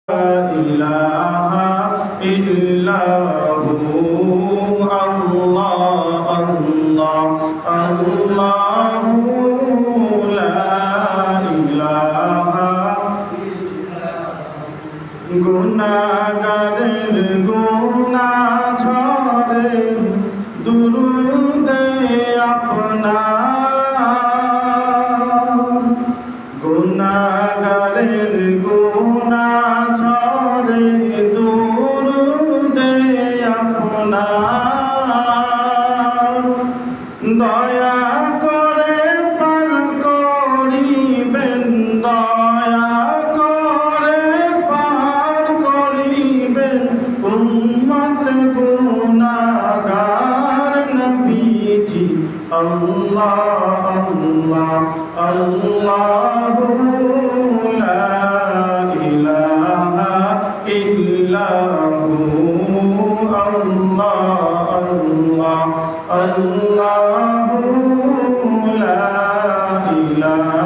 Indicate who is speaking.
Speaker 1: ইলাহা ইল্লাহু আল্লাহ আল্লাহ আল্লাহু লা ইলাহা গুনাহগারের গুনাহ ঝরে দুরুদে আপনার গুনাহগারের গুনাহ ঝরে দুরুদে আপনার দয়া করে পার করিবেন দয়া করে পার করিবেন উম্মত গুনাহগার নবীজি আল্লাহ আল্লাহ আল্লাহু লা ইলাহা ইল্লাহু আল্লাহ আল্লাহ আল্লাহু লা ইলাহা